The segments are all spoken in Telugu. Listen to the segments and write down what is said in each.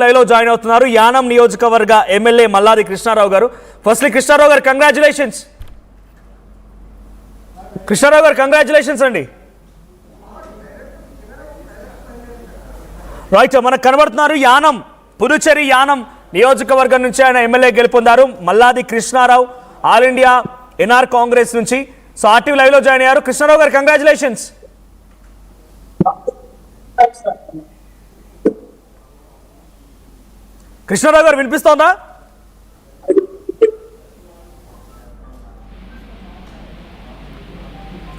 లైవ్లో జాయిన్ అవుతున్నారు యానం నియోజకవర్గ ఎమ్మెల్యే మల్లాది కృష్ణారావు గారు. ఫస్ట్లీ కృష్ణారావు గారు కంగ్రాచులేషన్స్. కృష్ణారావు గారు కంగ్రాచులేషన్స్ అండి. రైట్, మనకు కనబడుతున్నారు యానం పుదుచ్చేరి యానం నియోజకవర్గం నుంచి ఆయన ఎమ్మెల్యే గెలుపొందారు మల్లాది కృష్ణారావు, ఆల్ ఇండియా ఎన్ఆర్ కాంగ్రెస్ నుంచి. సో ఆర్టీవీ లైవ్ లో జాయిన్ అయ్యారు. కృష్ణారావు గారు కంగ్రాచులేషన్స్. కృష్ణారావు గారు వినిపిస్తోందా?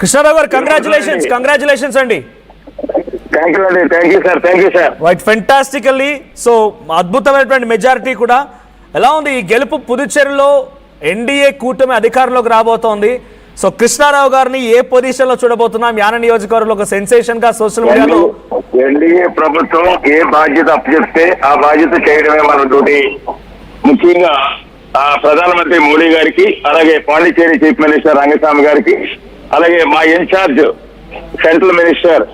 కృష్ణారావు గారు కంగ్రాచులేషన్స్ అండి. రైట్, ఫెంటాస్టికల్లీ. సో అద్భుతమైనటువంటి మెజారిటీ కూడా. ఎలా ఉంది ఈ గెలుపు? పుదుచ్చేరిలో ఎన్డీఏ కూటమి అధికారంలోకి రాబోతోంది. సో కృష్ణారావు గారిని ఏ పొజిషన్ లో చూడబోతున్నాం? యాన నియోజకవర్గంలో ఒక సెన్సేషన్ గా సోషల్ మీడియాలో ఎన్డీఏ ప్రభుత్వం ఏ బాధ్యత అప్పచెప్తే ఆ బాధ్యత చేయడమే మన డ్యూటీ. ముఖ్యంగా ప్రధానమంత్రి మోడీ గారికి, అలాగే పాండిచేరి చీఫ్ మినిస్టర్ రంగస్వామి గారికి, అలాగే మా incharge central minister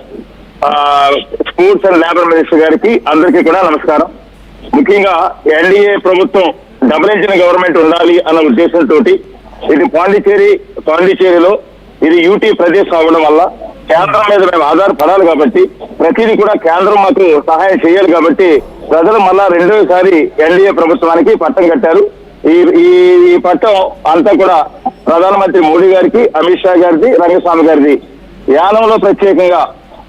sports and labour minister గారికి అందరికీ కూడా నమస్కారం. ముఖ్యంగా ఎన్డీఏ ప్రభుత్వం డబుల్ ఇంజిన్ గవర్నమెంట్ ఉండాలి అన్న ఉద్దేశంతో ఇది పాండిచేరిలో ఇది యూటీ ప్రదేశం అవ్వడం వల్ల కేంద్రం మీద మేము ఆధారపడాలి కాబట్టి ప్రతిదీ కూడా కేంద్రం మాకు సహాయం చేయాలి కాబట్టి ప్రజలు మళ్ళా రెండోసారి ఎన్డీఏ ప్రభుత్వానికి పట్టం కట్టారు. ఈ పట్టం అంతా కూడా ప్రధానమంత్రి మోడీ గారికి, అమిత్ షా గారిది, రంగస్వామి గారిది. యానంలో ప్రత్యేకంగా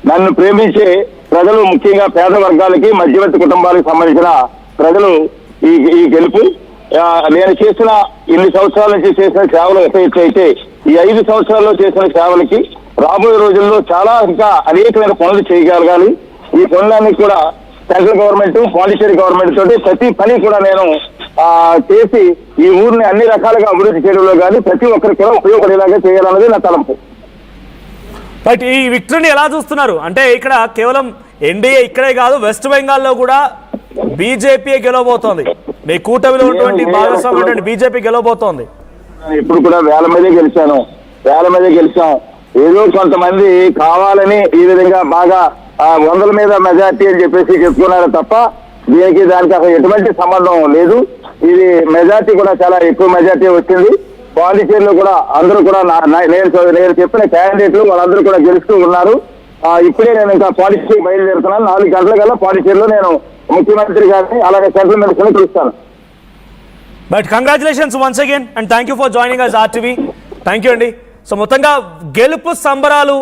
నన్ను ప్రేమించే ప్రజలు, ముఖ్యంగా పేద వర్గాలకి, మధ్యవర్తి కుటుంబాలకు సంబంధించిన ప్రజలు ఈ గెలుపు నేను చేసిన ఇన్ని సంవత్సరాల నుంచి చేసిన సేవలు అయితే ఈ 5 సంవత్సరాల్లో చేసిన సేవలకి రాబోయే రోజుల్లో చాలా ఇంకా అనేకమైన పనులు చేయగలగాలి. ఈ పనులన్నీ కూడా సెంట్రల్ గవర్నమెంట్, పాండిచేరి గవర్నమెంట్ తోటి ప్రతి పని కూడా నేను చేసి ఈ ఊరిని అన్ని రకాలుగా అభివృద్ధి చేయడంలో కానీ ప్రతి ఒక్కరికి కూడా ఉపయోగపడేలాగా చేయాలన్నది నా తలంపు. బట్ ఈ విక్టరీని ఎలా చూస్తున్నారు? అంటే ఇక్కడ కేవలం ఎన్డీఏ ఇక్కడే కాదు, వెస్ట్ బెంగాల్లో కూడా బీజేపీ గెలవబోతోంది. మీ కూటమిలో ఉన్నటువంటి భాగస్వామ్యం బీజేపీ గెలవబోతోంది. ఇప్పుడు కూడా వేల మీదే గెలిచాం. ఏదో కొంతమంది కావాలని ఈ విధంగా బాగా 100 మీద మెజార్టీ అని చెప్పేసి చెప్పుకున్నారు తప్ప దానికి అసలు ఎటువంటి సంబంధం లేదు. ఇది మెజార్టీ కూడా చాలా ఎక్కువ మెజార్టీ వచ్చింది. పాండిచేరిలో కూడా అందరూ కూడా నేను చెప్పిన క్యాండిడేట్లు వాళ్ళందరూ కూడా గెలుస్తూ ఉన్నారు. ఇప్పుడే నేను ఇంకా పాండిచేరి బయలుదేరుతున్నాను. 4 గంటల పాండిచేరిలో నేను ముఖ్యమంత్రి గారిని అలాగే సెంట్రల్ మినిస్టర్ని పిలుస్తాను. But congratulations once again and thank you for joining us RTV. Thank you అండి. సో మొత్తంగా గెలుపు సంబరాలు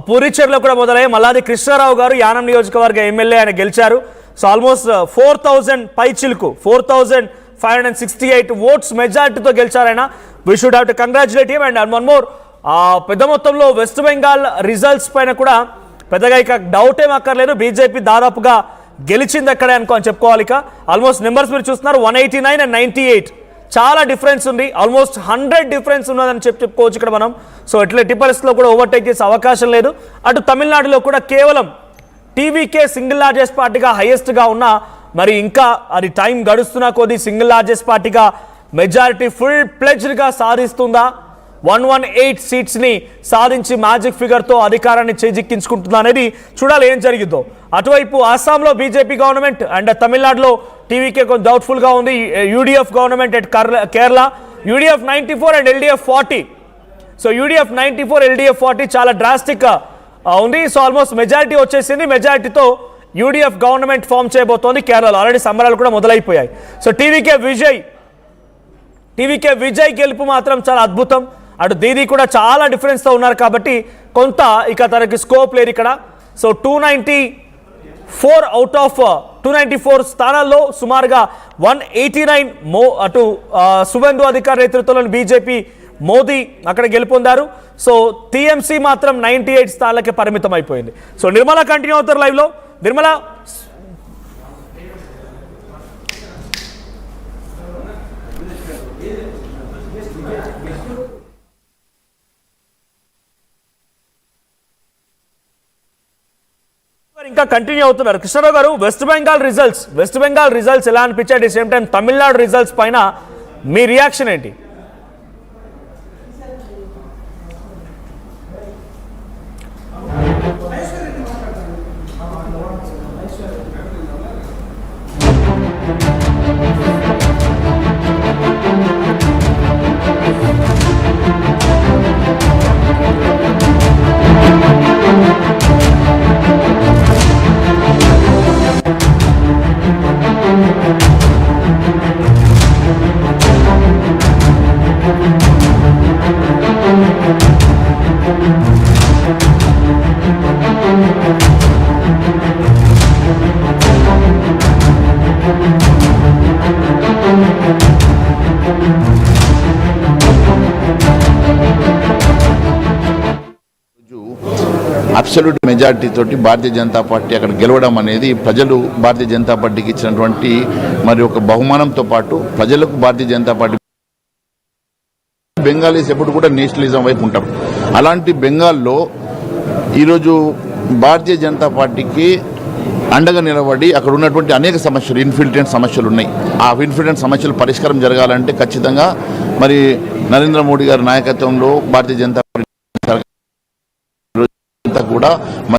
పుదుచ్చేరిలో కూడా మొదలయ్యాయి. మల్లాది కృష్ణారావు గారు యానం నియోజకవర్గ ఎమ్మెల్యే, ఆయన గెలిచారు. సో ఆల్మోస్ట్ 4000 పైచిలుకు 4568 ఓట్స్ మెజార్టీతో గెలిచారు ఆయన. We should have to congratulate him. And one more, పెద్ద మొత్తంలో వెస్ట్ బెంగాల్ రిజల్ట్స్ పైన కూడా పెద్దగా ఇక డౌట్ ఏం అక్కర్లేదు. బీజేపీ దాదాపుగా గెలిచింది అక్కడే అని చెప్పుకోవాలి. ఇక ఆల్మోస్ట్ నెంబర్స్ మీరు చూస్తున్నారు 189 and 98, చాలా డిఫరెన్స్ ఉంది. ఆల్మోస్ట్ 100 డిఫరెన్స్ ఉన్నదని చెప్పుకోవచ్చు ఇక్కడ మనం. సో ఎట్టి పరిస్థితుల్లో కూడా ఓవర్టేక్ చేసే అవకాశం లేదు. అటు తమిళనాడులో కూడా కేవలం టీవీకే సింగిల్ లార్జెస్ట్ పార్టీగా హైయెస్ట్గా ఉన్న, మరి ఇంకా అది టైం గడుస్తున్న కొద్దీ సింగిల్ లార్జెస్ట్ పార్టీగా మెజారిటీ ఫుల్ ప్లెజ్డ్గా సాధిస్తుందా? 118 సీట్స్ని సాధించి మ్యాజిక్ ఫిగర్తో అధికారాన్ని చేజిక్కించుకుంటుందా అనేది చూడాలి ఏం జరిగిద్దో. అటువైపు అస్సాంలో బీజేపీ గవర్నమెంట్ అండ్ తమిళనాడులో టీవీకే కొంచెం డౌట్ఫుల్గా ఉంది. UDF government at Kerala, UDF 94 and LDF 40. So UDF 94, LDF 40 చాలా డ్రాస్టిక్ ఉంది. సో ఆల్మోస్ట్ మెజారిటీ వచ్చేసింది. మెజారిటీతో యూడీఎఫ్ గవర్నమెంట్ ఫామ్ చేయబోతోంది కేరళలో. ఆల్రెడీ సంబరాలు కూడా మొదలైపోయాయి. సో టీవీకే విజయ్ గెలుపు మాత్రం చాలా అద్భుతం. అటు దీదీ కూడా చాలా డిఫరెన్స్తో ఉన్నారు కాబట్టి కొంత ఇక తనకి స్కోప్ లేదు ఇక్కడ. సో 294 అవుట్ ఆఫ్ 294 స్థానాల్లో సుమారుగా 189 అటు సువేందు అధికారి నేతృత్వంలోని బీజేపీ మోదీ అక్కడ గెలుపొందారు. సో టీఎంసీ మాత్రం 98 స్థానాలకే పరిమితం అయిపోయింది. సో నిర్మల కంటిన్యూ అవుతారు లైవ్లో. నిర్మల, ఇంకా కంటిన్యూ అవుతున్నారు. కృష్ణారావు గారు, వెస్ట్ బెంగాల్ రిజల్ట్స్ ఎలా అనిపించాయి? At the same time Tamil Nadu results పైన మీ రియాక్షన్ ఏంటి? అబ్సల్యూట్ మెజారిటీ తోటి భారతీయ జనతా పార్టీ అక్కడ గెలవడం అనేది ప్రజలు భారతీయ జనతా పార్టీకి ఇచ్చినటువంటి మరి ఒక బహుమానంతో పాటు ప్రజలకు భారతీయ జనతా పార్టీ బెంగాలీస్ ఎప్పుడు కూడా నేషనలిజం వైపు ఉంటారు. అలాంటి బెంగాల్లో ఈరోజు భారతీయ జనతా పార్టీకి అండగా నిలబడి అక్కడ ఉన్నటువంటి అనేక సమస్యలు ఇన్ఫిల్ట్రెంట్ సమస్యలు ఉన్నాయి. ఆ ఇన్ఫిల్ట్రెంట్ సమస్యలు పరిష్కారం జరగాలంటే ఖచ్చితంగా మరి నరేంద్ర మోడీ గారి నాయకత్వంలో భారతీయ జనతా పార్టీ కూడా